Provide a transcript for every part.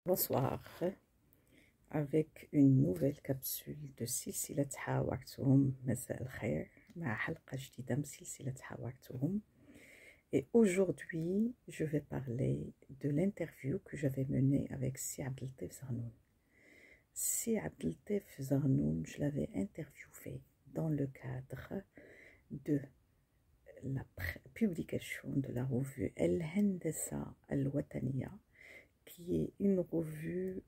Bonsoir, avec une nouvelle capsule de سلسلة حاورتهم مساء الخير مع حلقة جديدة من سلسلة حاورتهم. Et aujourd'hui, je vais parler de l'interview que j'avais menée avec Si Abdeltef Zarnoun. Si Abdeltef Zarnoun, je l'avais interviewé dans le cadre de la publication de la revue El Hendessa Al Wataniya, qui est une revue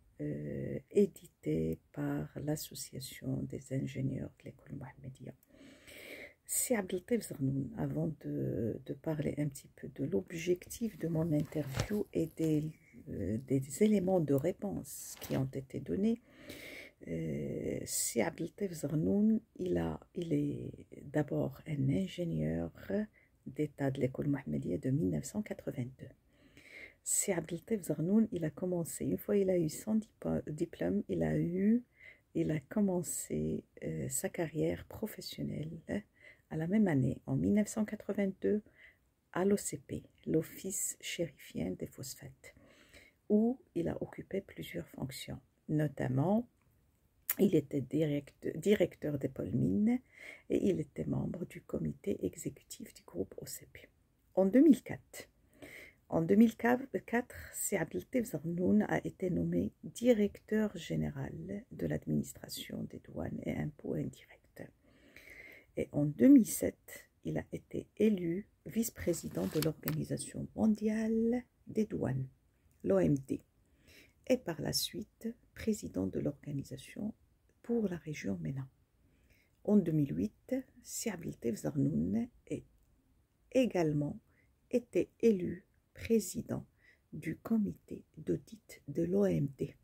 éditée par l'Association des ingénieurs de l'école Mohammedia. Si Abdeltef Zarnoun, avant de parler un petit peu de l'objectif de mon interview et des éléments de réponse qui ont été donnés, Si Abdeltef Zarnoun, il est d'abord un ingénieur d'État de l'école Mohammedia de 1982. Si Abdeltef Zarnoun, il a commencé, une fois il a eu son diplôme, il a commencé sa carrière professionnelle à la même année, en 1982, à l'OCP, l'Office chérifien des phosphates, où il a occupé plusieurs fonctions. Notamment, il était directeur des pôles mines et il était membre du comité exécutif du groupe OCP. En 2004, Si Abdeltef Zarnoun a été nommé directeur général de l'administration des douanes et impôts indirects. Et en 2007, il a été élu vice-président de l'Organisation mondiale des douanes, l'OMD, et par la suite, président de l'organisation pour la région MENA. En 2008, Si Abdeltef Zarnoun a également été élu président du comité d'audit de l'OMD.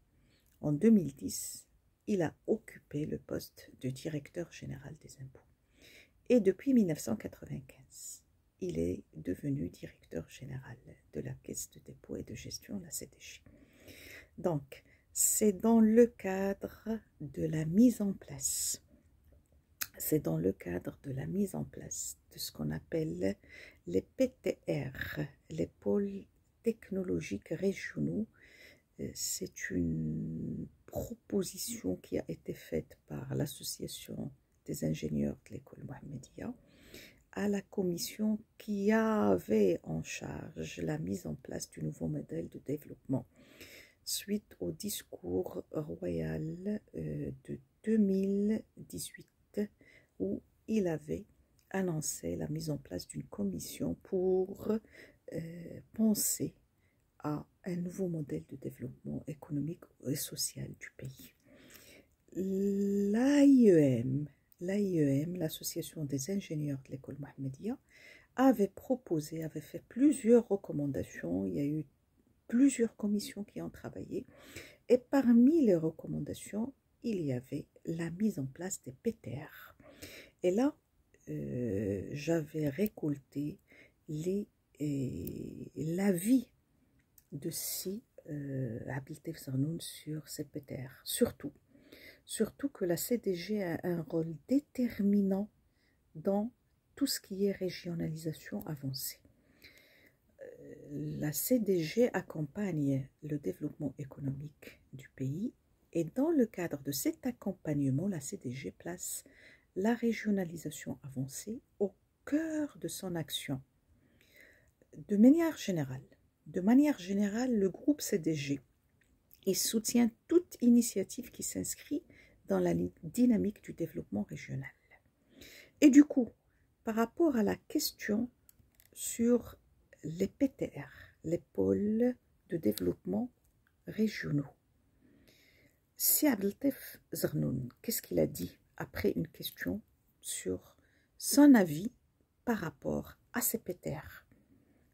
En 2010, il a occupé le poste de directeur général des impôts. Et depuis 1995, il est devenu directeur général de la Caisse de dépôt et de gestion, la CDG. Donc, c'est dans le cadre de la mise en place de ce qu'on appelle les PTR, les pôles technologiques régionaux. C'est une proposition qui a été faite par l'Association des ingénieurs de l'école Mohammedia à la commission qui avait en charge la mise en place du nouveau modèle de développement suite au discours royal de 2018, où il avait annoncé la mise en place d'une commission pour penser à un nouveau modèle de développement économique et social du pays. L'AIEM, l'Association des ingénieurs de l'école Mohammedia, avait fait plusieurs recommandations. Il y a eu plusieurs commissions qui ont travaillé, et parmi les recommandations, il y avait la mise en place des PTR. Et là, j'avais récolté l'avis de Si Abdeltef Zarnoun sur ces PTR. Surtout que la CDG a un rôle déterminant dans tout ce qui est régionalisation avancée. La CDG accompagne le développement économique du pays, et dans le cadre de cet accompagnement, la CDG place la régionalisation avancée au cœur de son action. De manière générale, le groupe CDG soutient toute initiative qui s'inscrit dans la dynamique du développement régional. Et du coup, par rapport à la question sur les PTR, les pôles de développement régionaux, Si Abdeltef Zarnoun, qu'est-ce qu'il a dit après une question sur son avis par rapport à ces PTR?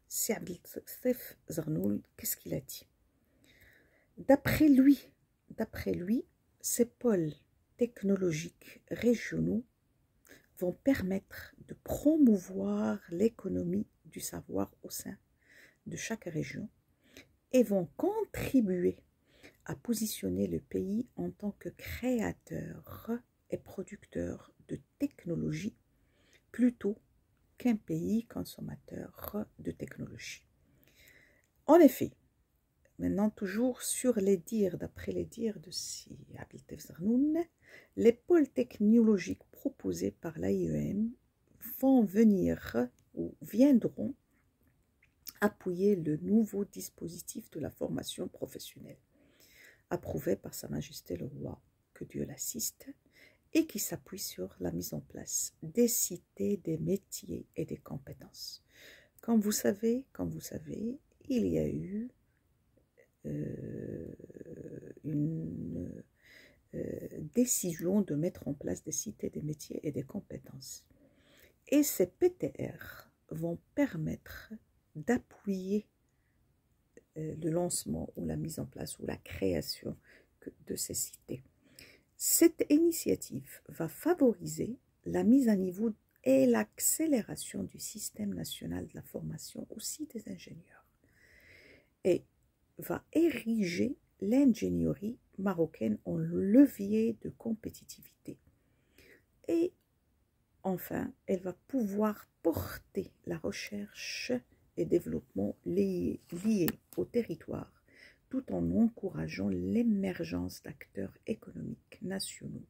Si Abdeltef Zarnoun, qu'est-ce qu'il a dit? D'après lui, ces pôles technologiques régionaux vont permettre de promouvoir l'économie du savoir au sein de chaque région et vont contribuer à positionner le pays en tant que créateur et producteur de technologie plutôt qu'un pays consommateur de technologie. En effet, maintenant toujours sur les dires, d'après les dires de Si Abdeltef Zarnoun, les pôles technologiques proposés par l'AIEM vont venir ou viendront appuyer le nouveau dispositif de la formation professionnelle, approuvé par Sa Majesté le Roi, que Dieu l'assiste, et qui s'appuie sur la mise en place des cités, des métiers et des compétences. Comme vous savez, il y a eu une décision de mettre en place des cités, des métiers et des compétences. Et ces PTR vont permettre d'appuyer le lancement ou la mise en place ou la création de ces cités. Cette initiative va favoriser la mise à niveau et l'accélération du système national de la formation aussi des ingénieurs et va ériger l'ingénierie marocaine en levier de compétitivité. Et enfin, elle va pouvoir porter la recherche et développement liés au territoire, tout en encourageant l'émergence d'acteurs économiques nationaux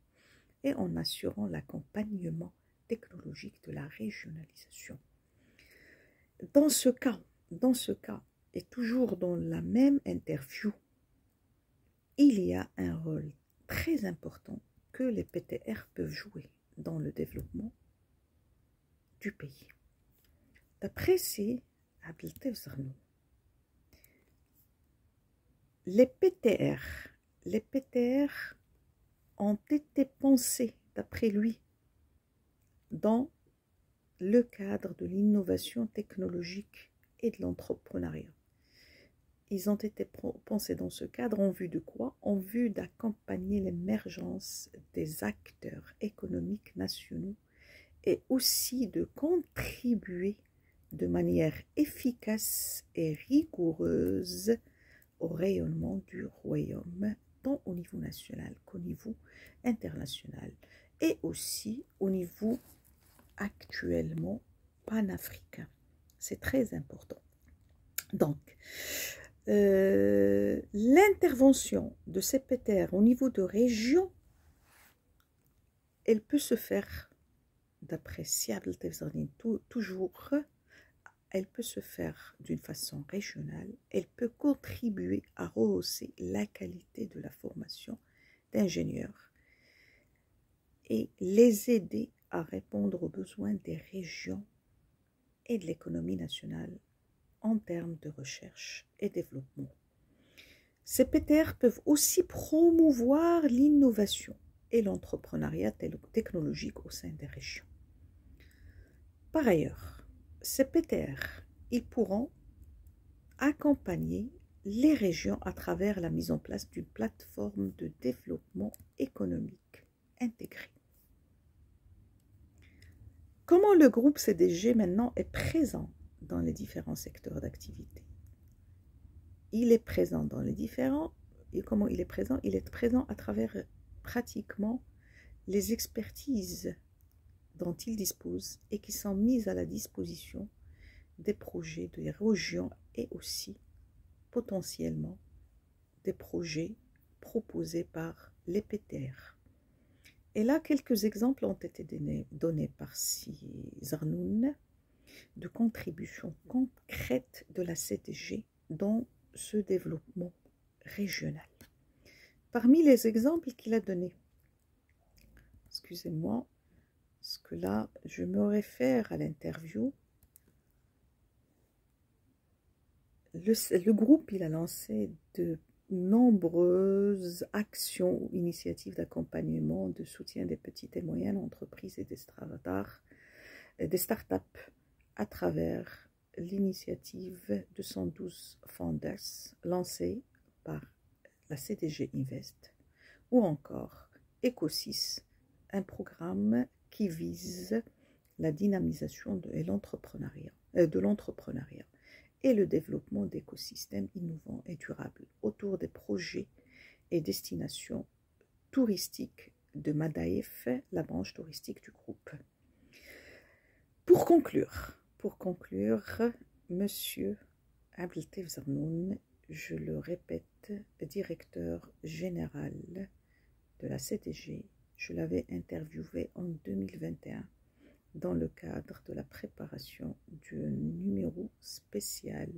et en assurant l'accompagnement technologique de la régionalisation. Dans ce cas, et toujours dans la même interview, il y a un rôle très important que les PTR peuvent jouer dans le développement du pays. D'après Si Abdeltef Zarnoun, les PTR ont été pensés, d'après lui, dans le cadre de l'innovation technologique et de l'entrepreneuriat. Ils ont été pensés dans ce cadre en vue de quoi? En vue d'accompagner l'émergence des acteurs économiques nationaux et aussi de contribuer de manière efficace et rigoureuse au rayonnement du royaume, tant au niveau national qu'au niveau international, et aussi au niveau actuellement panafricain. C'est très important. Donc, l'intervention de ces PTR au niveau de région, elle peut se faire, d'après Si Abdeltef Zarnoun, toujours, elle peut se faire d'une façon régionale, elle peut contribuer à rehausser la qualité de la formation d'ingénieurs et les aider à répondre aux besoins des régions et de l'économie nationale en termes de recherche et développement. Ces PTR peuvent aussi promouvoir l'innovation et l'entrepreneuriat technologique au sein des régions. Par ailleurs, ces PTR, ils pourront accompagner les régions à travers la mise en place d'une plateforme de développement économique intégrée. Comment le groupe CDG maintenant est présent dans les différents secteurs d'activité? Il est présent dans les différents, et comment il est présent? Il est présent à travers pratiquement les expertises dont il dispose et qui sont mises à la disposition des projets des régions et aussi potentiellement des projets proposés par les PTR. Et là, quelques exemples ont été donnés par Si Zarnoun de contributions concrètes de la CDG dans ce développement régional. Parmi les exemples qu'il a donnés, excusez-moi, parce que là, je me réfère à l'interview. Le groupe, il a lancé de nombreuses actions ou initiatives d'accompagnement, de soutien des petites et moyennes entreprises et des startups à travers l'initiative 212 Founders lancée par la CDG Invest ou encore Ecosys, un programme qui vise la dynamisation de l'entrepreneuriat et le développement d'écosystèmes innovants et durables autour des projets et destinations touristiques de Madaïf, la branche touristique du groupe. Pour conclure, Monsieur Abdeltef Zarnoun, je le répète, directeur général de la CDG. Je l'avais interviewé en 2021 dans le cadre de la préparation du numéro spécial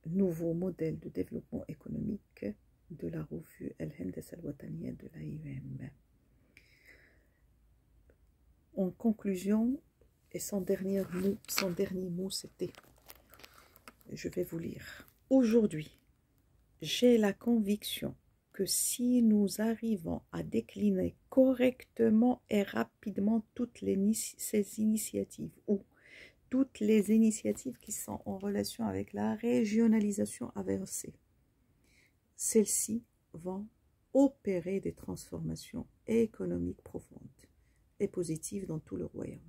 Nouveau modèle de développement économique de la revue El-Hendessa Al-Wataniya de l'AIEM. En conclusion, et son dernier mot, c'était, je vais vous lire. Aujourd'hui, j'ai la conviction que si nous arrivons à décliner correctement et rapidement ces initiatives, ou toutes les initiatives qui sont en relation avec la régionalisation avancée, celles-ci vont opérer des transformations économiques profondes et positives dans tout le royaume.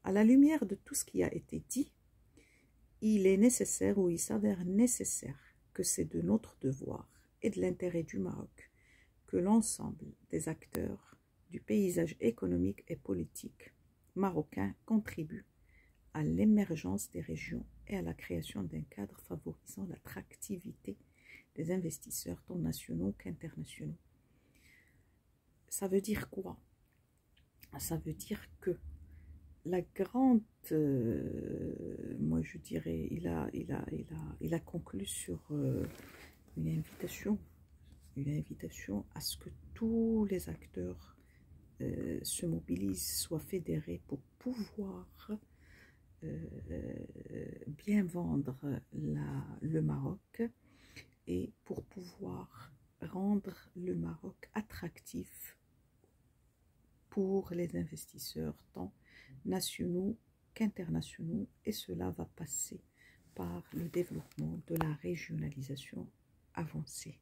À la lumière de tout ce qui a été dit, il est nécessaire, ou il s'avère nécessaire, que c'est de notre devoir et de l'intérêt du Maroc que l'ensemble des acteurs du paysage économique et politique marocain contribuent à l'émergence des régions et à la création d'un cadre favorisant l'attractivité des investisseurs tant nationaux qu'internationaux. Ça veut dire quoi? Ça veut dire que la grande, moi je dirais, il a conclu sur une invitation à ce que tous les acteurs se mobilisent, soient fédérés pour pouvoir bien vendre le Maroc et pour pouvoir rendre le Maroc attractif pour les investisseurs tant nationaux qu'internationaux, et cela va passer par le développement de la régionalisation avancée.